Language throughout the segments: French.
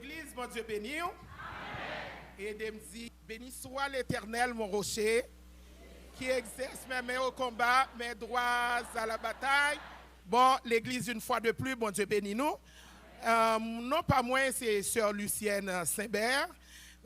l'église, mon Dieu béni. Et de me dire, béni soit l'Éternel, mon rocher, qui exerce mes mains au combat, mes droits à la bataille. Bon, l'église, une fois de plus, mon Dieu béni nous. Non, pas moi, c'est sœur Lucienne Saint-Bert.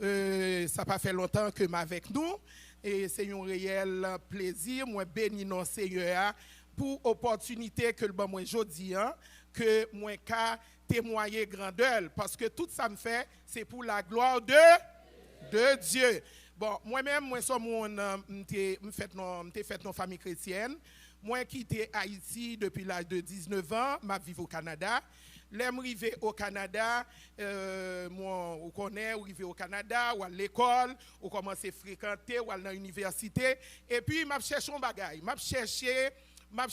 Ça n'a pas fait longtemps que m'a avec nous. Et c'est un réel plaisir, moi béni non Seigneur, pour l'opportunité que le bon moi jodi, que moi ka témoigner grandeur. Parce que tout ça me fait, c'est pour la gloire de Dieu. Bon, moi-même, moi, j'ai fait nos familles chrétiennes. Moi, quitté Haïti depuis l'âge de 19 ans, je vis au Canada. L'aime arrivé au Canada, moi, on connaît, arrivé au Canada, ou à l'école, on commence à fréquenter, ou à l'université. Et puis, je cherche un bagage. Je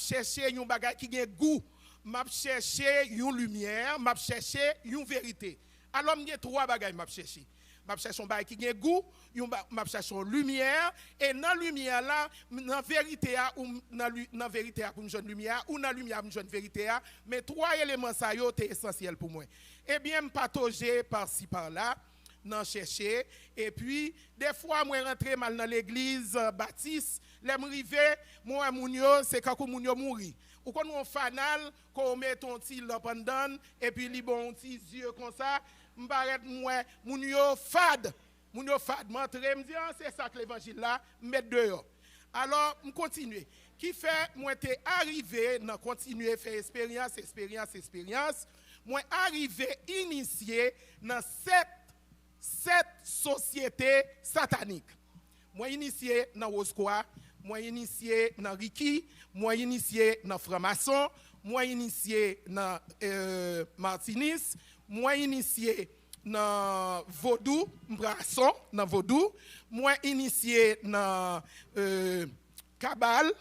cherche un bagage qui a goût. Je cherche une lumière, je cherche une vérité. Alors, il y a trois bagages que je cherche. Je cherche un bagage qui a goût, je cherche une lumière, et dans la lumière là, dans la vérité, ou dans la vérité pour une jeune lumière, ou dans la lumière pour une jeune vérité, mais trois éléments ça sont essentiels pour moi. Eh bien, je partage par-ci par-là, dans chercher, et puis, des fois, je rentre mal dans l'église baptiste, les m'rivé, moi, c'est quand Mounio mourit. Ou quand on fanal, quand on met ton petit pendant, et puis, li bon petit yeux comme ça, m'paraît moi Mounio fade m'entrer me dire c'est ça que l'évangile là mettre dehors. Alors me continuer qui fait moi t'es arrivé dans continuer faire expérience moi arrivé initié dans cette société satanique. Moi initié dans Roscoe, moi initié dans Riki, moi initié dans franc-maçon, moi initié dans Martinis, moi initié dans vaudou, brasson dans vaudou, moi initié dans cabale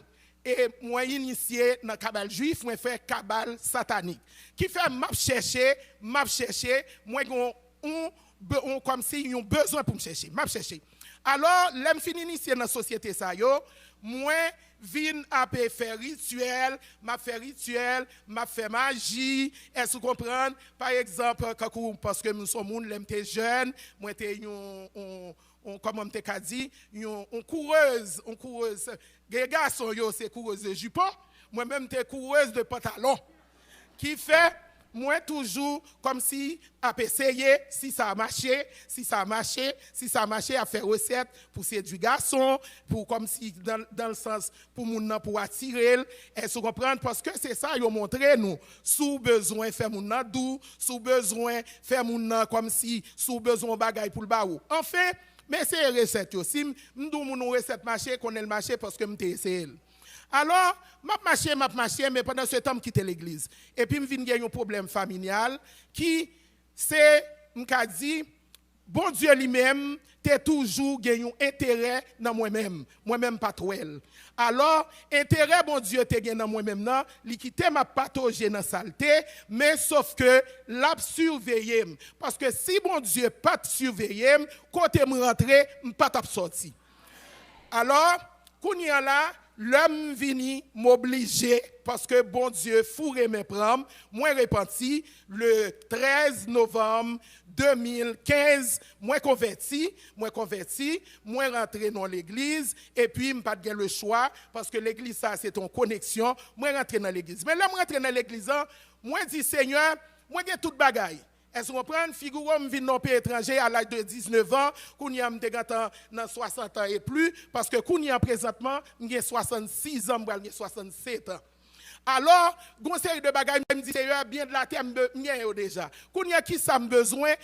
et moi initié dans cabale juif, moi fait cabale satanique. Qui fait m'a chercher, moi on comme si un besoin pour me chercher, m'a chercher. Alors, l'aime fin initié dans la société ça yo, moi vin à faire rituel, m'a fait magie, est-ce que vous comprenez? Par exemple, parce que nous sommes l'aime jeune, moi t'es comment t'es dit, on coureuse, les garçons yo c'est coureuse de jupon, moi même t'es coureuse de pantalon. Qui fait moi toujours comme si à essayer si ça a marché à faire recette pour séduire garçon pour comme si dans le sens pour moun pour attirer est-ce que comprendre parce que c'est ça yo montrer nous sous besoin faire moun doux sous besoin faire moun comme si sous besoin bagaille pour le baou enfin mais c'est recette aussi m'dou moun recette marché connaît le marché parce que m'te essayé. Alors, m'a marché, mais pendant ce temps, je quitte l'église. Et puis, je viens gagner un problème familial qui, c'est, m'a dit, bon Dieu lui-même, t'es toujours gagné un intérêt dans moi-même pas trop. Alors, intérêt, bon Dieu, t'es gagné dans moi-même, non, li quitte m'a patauger dans saleté, mais sauf que, l'a surveillé. Parce que si bon Dieu pas surveillé, quand je rentre, pas sorti. Alors, quand y a là, l'homme vini m'obliger parce que bon Dieu fourré mes prendre moi repenti le 13 novembre 2015 moi converti moi rentré dans l'église et puis m'pas pas le choix parce que l'église ça c'est ton connexion moi rentré dans l'église mais là moi rentré dans l'église moi dit Seigneur moi j'ai toute bagaille. Est-ce qu'on prend figure me vinn dans pays étranger à l'âge de 19 ans, qu'on y a dans 60 ans et plus parce que qu'on y a présentement, j'ai 66 ans, j'ai 67 ans. Alors, gon série de bagages me dit Seigneur bien de la terre mien déjà. Qu'on y a qui ça besoin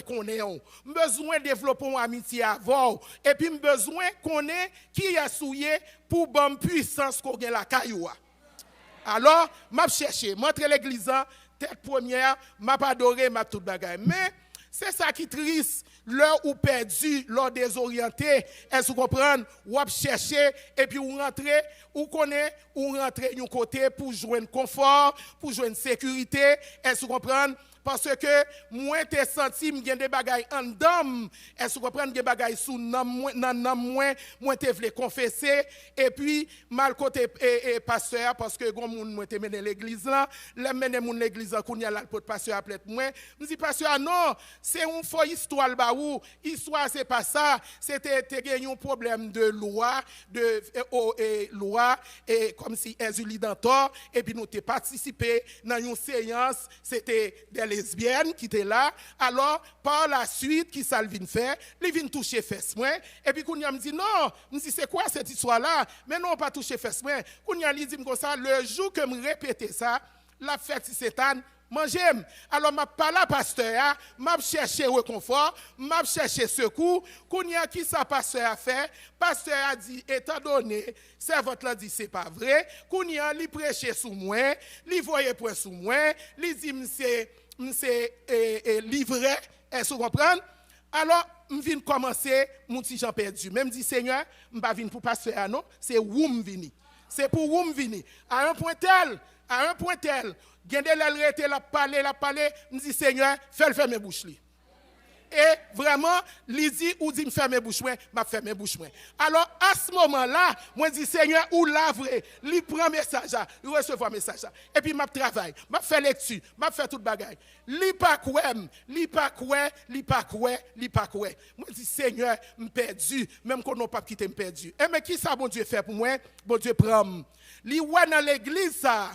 qu'on ait besoin développer une amitié avant et puis besoin qu'on ait qui a souillé pour bonne puissance qu'on gagne la caillou. Alors, m'a chercher, montre l'église tête première, m'a pas adoré, m'a tout bagaille. Mais c'est ça qui triste, l'heure où perdu, l'heure désorienté, est-ce que vous comprenez? Ou chercher, et puis ou rentrer, ou connaît, ou rentrer d'un côté pour jouer un confort, pour jouer une sécurité, est-ce que vous comprenez? parce que moi t'ai senti m'gen des bagailles en dedans. Est-ce que vous comprenez des bagailles sous nan moi t'ai voulu confesser et puis mal côté pasteur parce que gon moun moi t'ai mené l'église là, la mené moun l'église là kounya là pour pasteur appelé moi. Me dit pasteur non, c'est une fausse histoire ba ou, histoire c'est pas ça, c'était gagné un problème de loi loi et comme si Ezuli Dantor et puis nous t'ai participé dans une séance, c'était des lesbiennes qui étaient là. Alors par la suite qui ça vient faire, ils viennent toucher fesse moi et puis Kounia me dit non, me dit c'est quoi cette histoire là? Mais non pas toucher fesse moi. Kounia lui dit comme ça le jour que me répéter ça, la fête si Satan manger. Alors m'a parlé à pasteur, m'a cherché réconfort, m'a cherché secours. Kounia qui ça pasteur a fait? Pasteur a dit étant donné servante là dit c'est pas vrai. Kounia li prêcher sous moi, li voyait point sous moi, li dit m'se livré, est-ce que vous comprenez? Alors je viens commencer mon petit Jean perdu. Même dit Seigneur, je pas venir pour pasteur non, c'est où me venir. C'est pour où me venir. À un point tel Gende l'elle était la parler, me dit Seigneur, fais le fermer bouche li. Et vraiment, li dit ou dit me fermer bouche moi, m'a fermer bouche moi. Alors à ce moment-là, moi dis Seigneur ou la vrai, li prend message là, il recevoir message là. Et puis m'a travail, m'a fait lecture, m'a fait toute bagaille. Li pas quoi. Moi dis Seigneur, me perdu, même qu'on n'a pas quitté me perdu. Et mais qui ça bon Dieu fait pour moi? Bon Dieu prend. Li ouais dans l'église ça.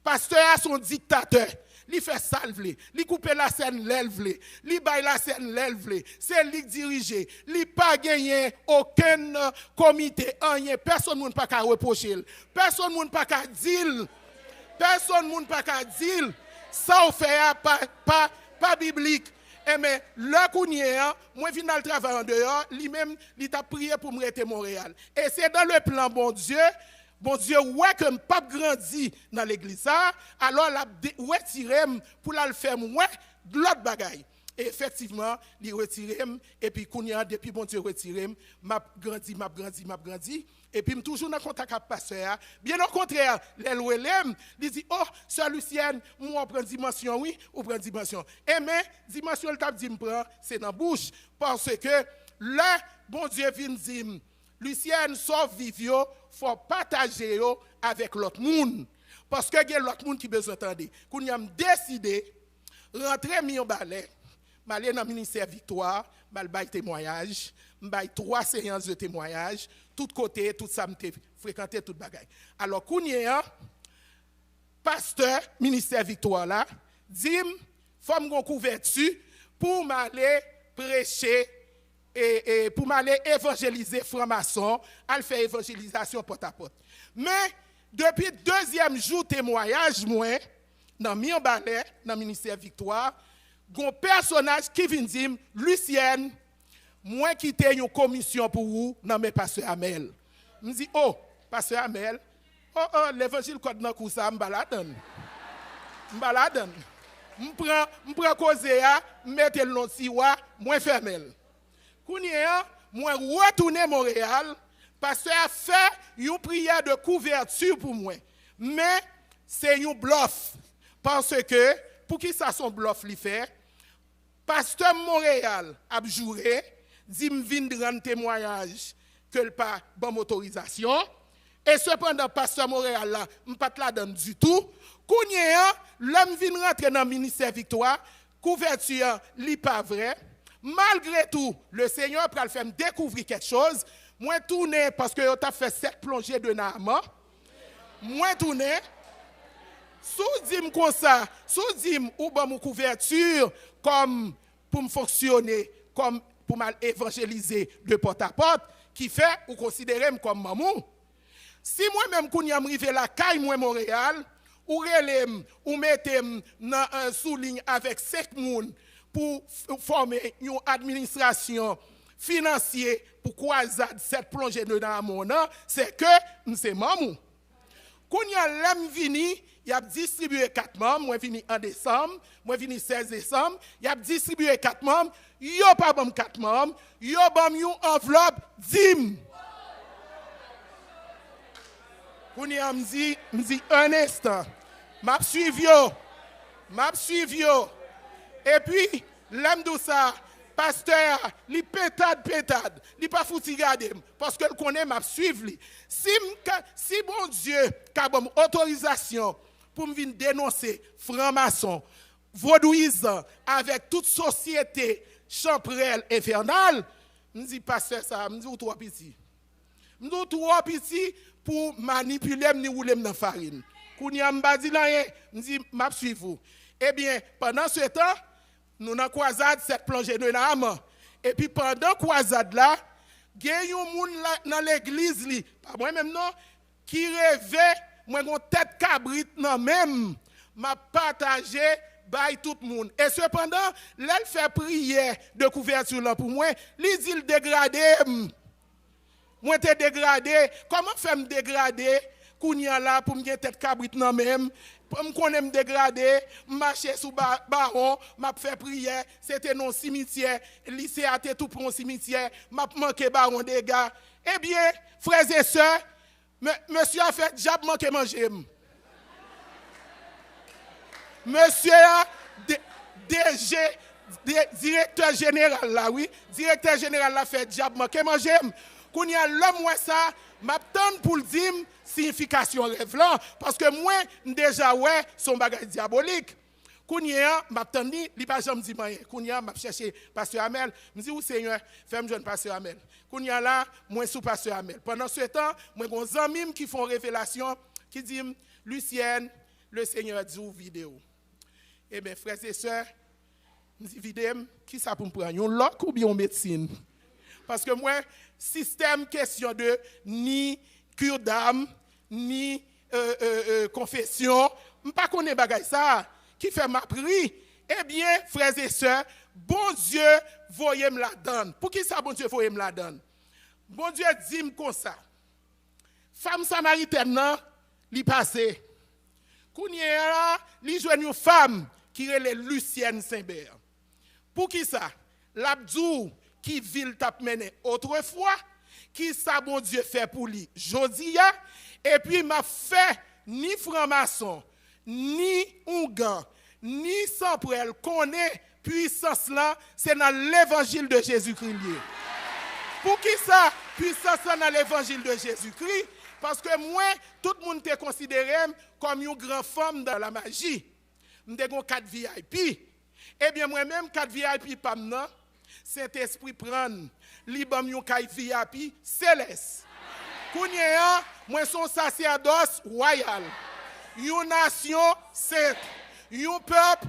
Pasteur a son dictateur. Il fait salver, il coupe la scène l'élevée, il baille la scène l'élevée, c'est lui qui dirige, il pas gagné aucun comité, rien, personne ne peut pas reprocher, personne ne peut pas dire, ça on fait pas biblique. Et mais le kounye, moi je viens dans le travail en dehors, lui-même il t'a prié pour me rester Montréal. Et c'est dans le plan bon Dieu, ouais que pas grandi dans l'église alors la retiré pour la faire moi de l'autre bagaille. Et effectivement, il retiré et puis kounya depuis bon Dieu retiré, m'a grandi et puis toujours dans contact avec pasteur. Bien au contraire, l'LM, il dit oh, sœur Lucienne, moi prend dimension oui, ou prend dimension. Et mais dimension le t'a dit me prend, c'est dans bouche parce que là bon Dieu vient dire Lucienne sauf vivio, faut partager avec l'autre monde parce que il y a l'autre monde qui besoin d'entendre. Quand y a décidé rentrer mi en balai, m'aller dans ministère Victoire, m'al bail témoignage, m'bail 3 séances de témoignage, tout côté, tout ça m'te fréquenter toute bagaille. Alors quand y a pasteur ministère Victoire là, dit faut me couverture pour m'aller prêcher et pour m'aller évangéliser franc-maçon, à faire évangélisation porte à porte. Mais depuis deuxième jour témoignage moi dans mi balai dans ministère Victoire, gon personnage qui vient dire Lucienne, moi quitter une commission pour vous dans mes pasteur Amel. Me dit oh, pasteur Amel, l'évangile code dans coup ça m'baladen. M'prend causer a, mettre le nom siwa, moi fermel. Kounia, moi retourner Montréal, pasteur a fait une prière de couverture pour moi. Mais c'est un bluff. Parce que, pour qui ça son bluff li fait, pasteur Montréal a juré, dit me vinn rendre témoignage que le pas bonne autorisation. Et cependant, pasteur Montréal là, m'pas la donne du tout. Kounia, l'homme vinn rentrer dans le ministère Victoire, couverture li pas vrai. Malgré tout, le Seigneur peut le faire découvrir quelque chose. Moi tourné parce que tu as fait 7 plongées de Naaman. Moi tourné. Sous dim comme ça, sous dim ou bon mon couverture comme pour me fonctionner, comme pour m'évangéliser de porte à porte, qui fait ou considérer comme maman. Si moi-même qu'on y a arrivé la caille moi Montréal, ou relève ou mettez dans un souligne avec 5 personnes pour former une administration financière pour croisade cette plongée dans mon nom, c'est que c'est maman. Quand il y a l'homme vini, il a distribué 4 membres, moi vini en décembre, moi vini 16 décembre, il a distribué 4 membres, il n'y a pas bon 4 membres, il y a bon une enveloppe 10. Quand il a me dit un instant, m'a suivi. Et puis, l'homme de ça, pasteur, il pétade, il pas foutu garder parce que le connaît m'a suivre. Si bon Dieu a une autorisation pour me venir dénoncer franc-maçon, vaudouisant avec toute société champrelle infernale, me dit pasteur ça, me dit ou trop petit. Me dit trop petit pour manipuler me rouler dans farine. Kounya m'ba dit rien, me dit m'a suivre. Eh bien, pendant ce temps, nous dans croisade cette plongée de l'âme. Et puis pendant croisade là, il y a un monde dans l'église li, pas moi même non, qui rêvait moi une tête cabrit non même m'a partagé by tout le monde. Et cependant, là elle fait prière de couverture là pour moi, li dit le dégradé. Moi t'es dégradé, comment faire me dégrader kounya là pour me tête cabrit non même. Je connais me dégrader, marcher sous baron, m'a fait prière, c'était non cimetière, lycée a tout pour un cimetière, m'a manqué baron des gars. Eh bien, frères et sœurs, monsieur a fait diable manqué manger. Monsieur a DG, directeur général là, oui, directeur général a fait diable manqué manger. Quand il y a l'homme moi ça, m'a tente pour le dire signification rêve là parce que moi déjà ouais son bagage diabolique. Kounya m'a tandi li pas jamais dit rien. Kounya m'a cherché pasteur Amel, me dit ou Seigneur, fais-moi jeune pasteur Amel. Kounya là moi sous pasteur Amel. Pendant ce temps, moi gon amis qui font révélation qui dit Lucienne, le Seigneur dit ou vidéo. Eh bien frères et sœurs, me dit vidéo qui ça pour me prendre un loc ou bien médecine. Parce que moi système question de ni cure d'âme, ni confession, je ne connais pas ça, qui fait ma prière. Eh bien, frères et sœurs, bon Dieu, voyez me la donne. Pour qui ça, bon Dieu, voyez me la donne? Bon Dieu dit comme ça. Femme samaritaine, li passé. Kounye là, li joue une femme qui est Lucienne Saint-Bert. Pour qui ça? L'abdou qui ville tap mené autrefois, qui ça bon Dieu fait pour lui jodia, et puis m'a fait ni franc-maçon, ni ougan, ni sans prêle, connaît puissance là, c'est dans l'évangile de Jésus-Christ. Pour qui ça? Puissance là dans l'évangile de Jésus-Christ, parce que moi, tout le monde te considéré comme une grande femme dans la magie. M'te gon 4 VIP. Eh bien moi-même 4 VIP pas non. Saint-Esprit prend li bam yon kay VIP céleste. Kounya moi son sacerdoce royal. Une nation sainte. Un peuple.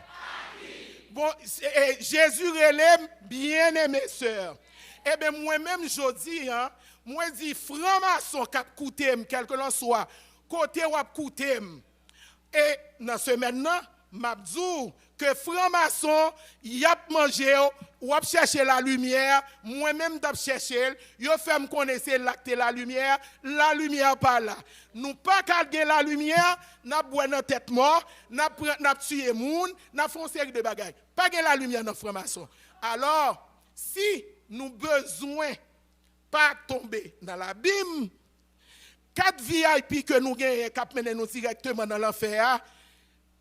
Bon Jésus relève bien-aimé sœur. Eh bien moi-même jodi moi dit franc-maçon k'ap koutem quel que l'on soit côté ou ap koutem. Et dans ce maintenant m'abdou que franc-maçon y a mangé ou a cherché la lumière, moi-même d'ap cherché, yo fait me connaître la lumière pas là. Nous pas garder la lumière, n'a boire dans tête mort, n'a tuer moun, n'a font série de bagages. Pas gagner la lumière dans franc-maçon. Alors, si nous besoin pas tomber dans l'abîme, 4 VIP que nous gagnons qui mènent nous directement dans l'enfer,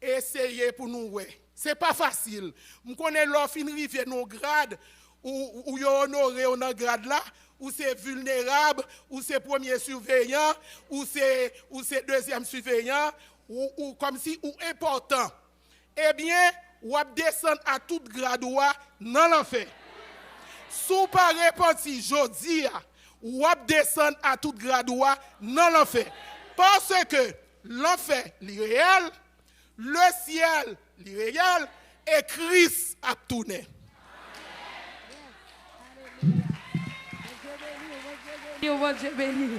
essayez pour nous ouais. C'est pas facile. Je connais l'offre une rivière non grade ou yo honoré dans grade là ou c'est vulnérable ou c'est premier surveillant ou c'est deuxième surveillant ou comme si ou important. Eh bien, ou descendre à toute grade dans l'enfer. Sous pas réparti jodi ou descendre à toute grade dans l'enfer. Parce que l'enfer réel, le ciel l'irréel et Christ a tourné. Dieu béni.